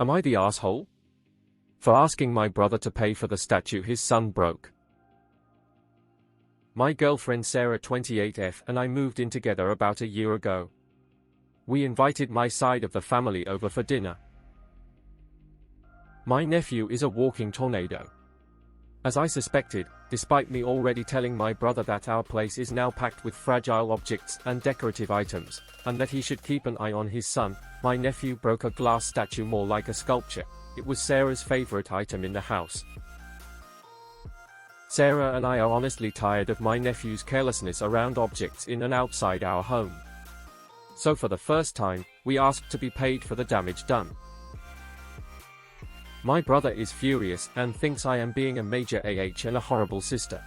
Am I the asshole? For asking my brother to pay for the statue his son broke. My girlfriend Sarah 28F and I moved in together about a year ago. We invited my side of the family over for dinner. My nephew is a walking tornado. As I suspected, despite me already telling my brother that our place is now packed with fragile objects and decorative items, and that he should keep an eye on his son, my nephew broke a glass statue more like a sculpture. It was Sarah's favorite item in the house. Sarah and I are honestly tired of my nephew's carelessness around objects in and outside our home. So for the first time, we asked to be paid for the damage done. My brother is furious and thinks I am being a major and a horrible sister.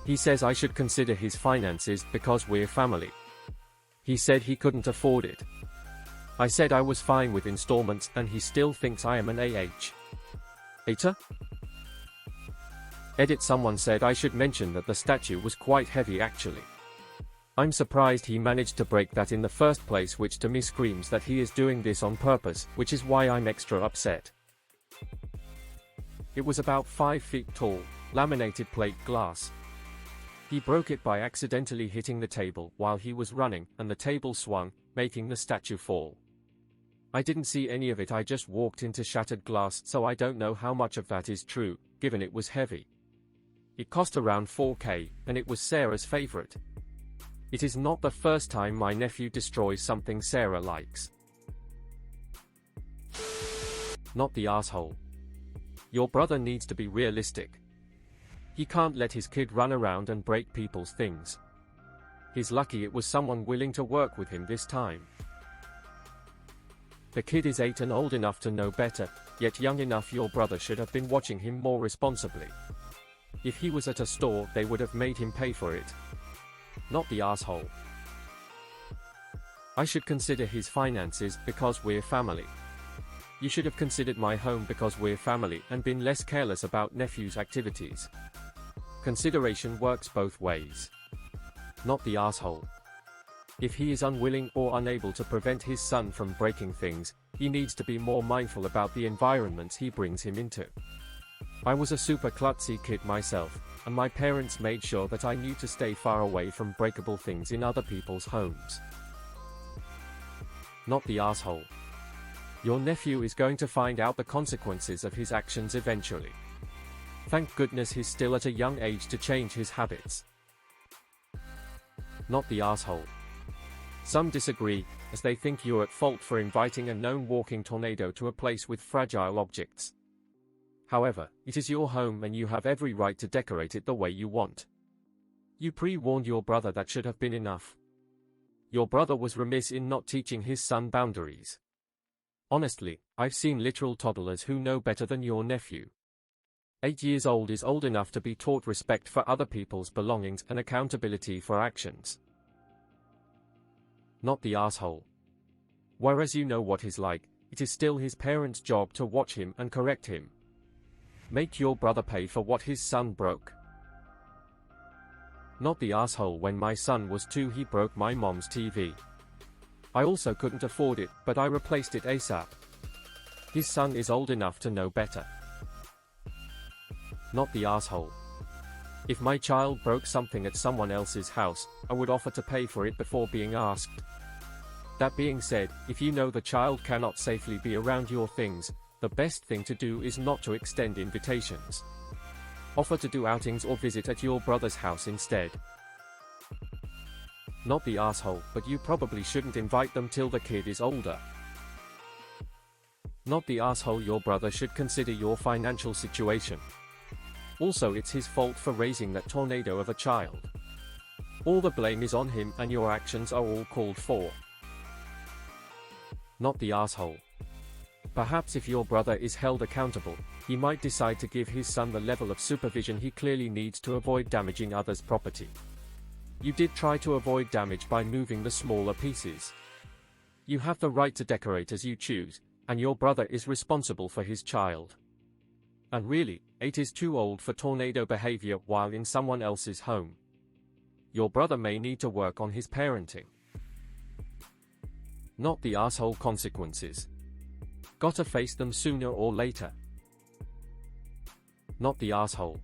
He says I should consider his finances because we're family. He said he couldn't afford it. I said I was fine with installments and he still thinks I am an AITA? Edit. Someone said I should mention that the statue was quite heavy actually. I'm surprised he managed to break that in the first place, which to me screams that he is doing this on purpose, which is why I'm extra upset. It was about 5 feet tall, laminated plate glass. He broke it by accidentally hitting the table while he was running, and the table swung, making the statue fall. I didn't see any of it, I just walked into shattered glass, so I don't know how much of that is true, given it was heavy. It cost around $4,000, and it was Sarah's favorite. It is not the first time my nephew destroys something Sarah likes. Not the asshole. Your brother needs to be realistic. He can't let his kid run around and break people's things. He's lucky it was someone willing to work with him this time. The kid is 8 and old enough to know better, yet young enough your brother should have been watching him more responsibly. If he was at a store, they would have made him pay for it. Not the asshole. I should consider his finances because we're family. You should have considered my home because we're family and been less careless about nephew's activities. Consideration works both ways. Not the asshole. If he is unwilling or unable to prevent his son from breaking things, he needs to be more mindful about the environments he brings him into. I was a super klutzy kid myself, and my parents made sure that I knew to stay far away from breakable things in other people's homes. Not the asshole. Your nephew is going to find out the consequences of his actions eventually. Thank goodness he's still at a young age to change his habits. Not the asshole. Some disagree, as they think you're at fault for inviting a known walking tornado to a place with fragile objects. However, it is your home and you have every right to decorate it the way you want. You pre-warned your brother, that should have been enough. Your brother was remiss in not teaching his son boundaries. Honestly, I've seen literal toddlers who know better than your nephew. 8 years old is old enough to be taught respect for other people's belongings and accountability for actions. Not the asshole. Whereas you know what he's like, it is still his parents' job to watch him and correct him. Make your brother pay for what his son broke. Not the asshole. When my son was 2, he broke my mom's TV. I also couldn't afford it, but I replaced it ASAP. His son is old enough to know better. Not the asshole. If my child broke something at someone else's house, I would offer to pay for it before being asked. That being said, if you know the child cannot safely be around your things, the best thing to do is not to extend invitations. Offer to do outings or visit at your brother's house instead. Not the asshole, but you probably shouldn't invite them till the kid is older. Not the asshole. Your brother should consider your financial situation. Also, it's his fault for raising that tornado of a child. All the blame is on him and your actions are all called for. Not the asshole. Perhaps if your brother is held accountable, he might decide to give his son the level of supervision he clearly needs to avoid damaging others' property. You did try to avoid damage by moving the smaller pieces. You have the right to decorate as you choose, and your brother is responsible for his child. And really, 8 is too old for tornado behavior while in someone else's home. Your brother may need to work on his parenting. Not the asshole. Consequences. Gotta face them sooner or later. Not the asshole.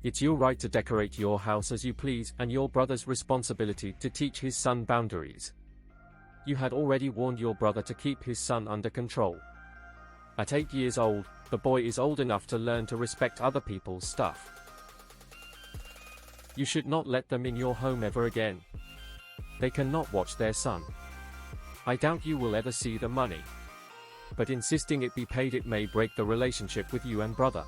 It's your right to decorate your house as you please and your brother's responsibility to teach his son boundaries. You had already warned your brother to keep his son under control. At 8 years old, the boy is old enough to learn to respect other people's stuff. You should not let them in your home ever again. They cannot watch their son. I doubt you will ever see the money. But insisting it be paid, it may break the relationship with you and brother.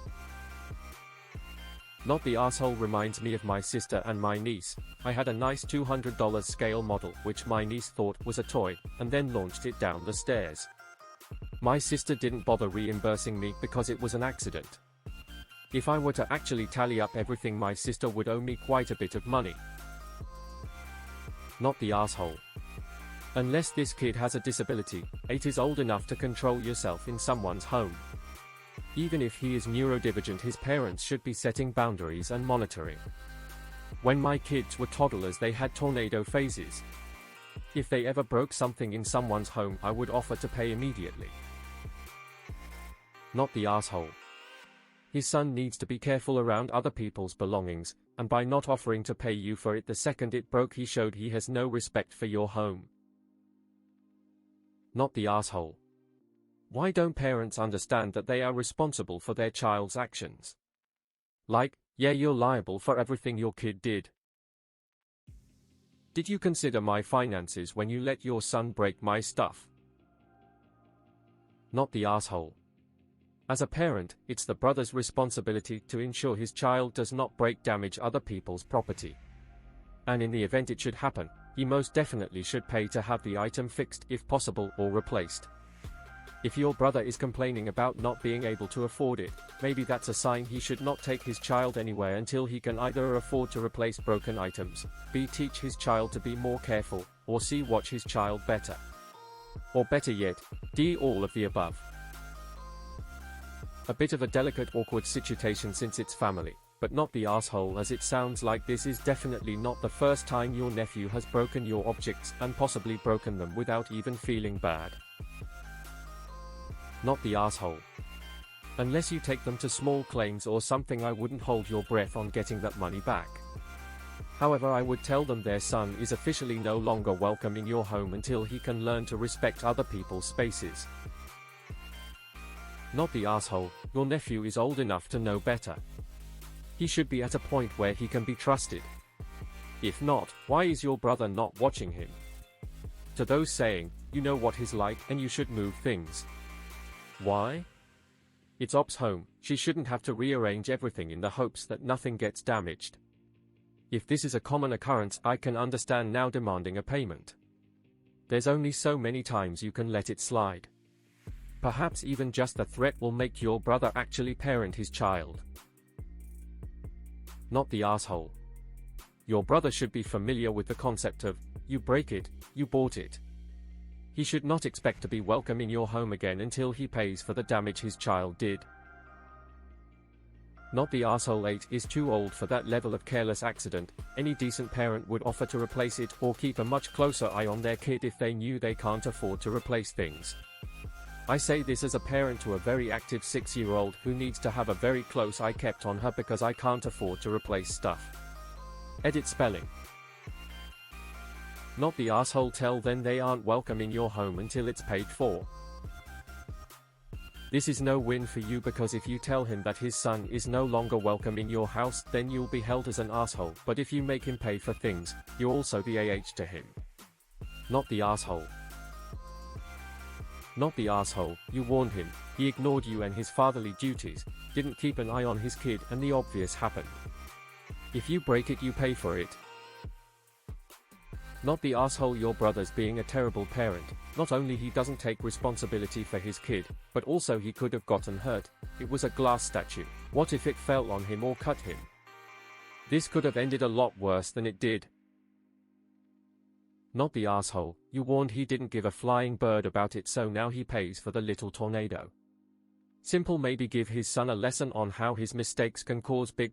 Not the asshole reminds me of my sister and my niece. I had a nice $200 scale model which my niece thought was a toy, and then launched it down the stairs. My sister didn't bother reimbursing me because it was an accident. If I were to actually tally up everything, my sister would owe me quite a bit of money. Not the asshole. Unless this kid has a disability, 8 is old enough to control yourself in someone's home. Even if he is neurodivergent, his parents should be setting boundaries and monitoring. When my kids were toddlers, they had tornado phases. If they ever broke something in someone's home, I would offer to pay immediately. Not the asshole. His son needs to be careful around other people's belongings, and by not offering to pay you for it the second it broke, he showed he has no respect for your home. Not the asshole. Why don't parents understand that they are responsible for their child's actions? Like, yeah, you're liable for everything your kid did. Did you consider my finances when you let your son break my stuff? Not the asshole. As a parent, it's the brother's responsibility to ensure his child does not damage other people's property. And in the event it should happen, he most definitely should pay to have the item fixed if possible or replaced. If your brother is complaining about not being able to afford it, maybe that's a sign he should not take his child anywhere until he can either afford to replace broken items, B, teach his child to be more careful, or C, watch his child better. Or better yet, D, all of the above. A bit of a delicate, awkward situation since it's family, but not the asshole, as it sounds like this is definitely not the first time your nephew has broken your objects and possibly broken them without even feeling bad. Not the asshole. Unless you take them to small claims or something, I wouldn't hold your breath on getting that money back. However, I would tell them their son is officially no longer welcome in your home until he can learn to respect other people's spaces. Not the asshole. Your nephew is old enough to know better. He should be at a point where he can be trusted. If not, why is your brother not watching him? To those saying, you know what he's like and you should move things. Why? It's Op's home, she shouldn't have to rearrange everything in the hopes that nothing gets damaged. If this is a common occurrence, I can understand now demanding a payment. There's only so many times you can let it slide. Perhaps even just a threat will make your brother actually parent his child. Not the asshole. Your brother should be familiar with the concept of, you break it, you bought it. He should not expect to be welcome in your home again until he pays for the damage his child did. Not the asshole. 8 is too old for that level of careless accident. Any decent parent would offer to replace it or keep a much closer eye on their kid if they knew they can't afford to replace things. I say this as a parent to a very active 6-year-old who needs to have a very close eye kept on her because I can't afford to replace stuff. Edit spelling. Not the asshole. Tell them they aren't welcome in your home until it's paid for. This is no win for you, because if you tell him that his son is no longer welcome in your house, then you'll be held as an asshole, but if you make him pay for things, you're also the AH to him. Not the asshole. Not the asshole. You warned him, he ignored you and his fatherly duties, didn't keep an eye on his kid, and the obvious happened. If you break it, you pay for it. Not the asshole. Your brother's being a terrible parent. Not only he doesn't take responsibility for his kid, but also he could have gotten hurt. It was a glass statue. What if it fell on him or cut him? This could have ended a lot worse than it did. Not the asshole. You warned he didn't give a flying bird about it, so now he pays for the little tornado. Simple. Maybe give his son a lesson on how his mistakes can cause big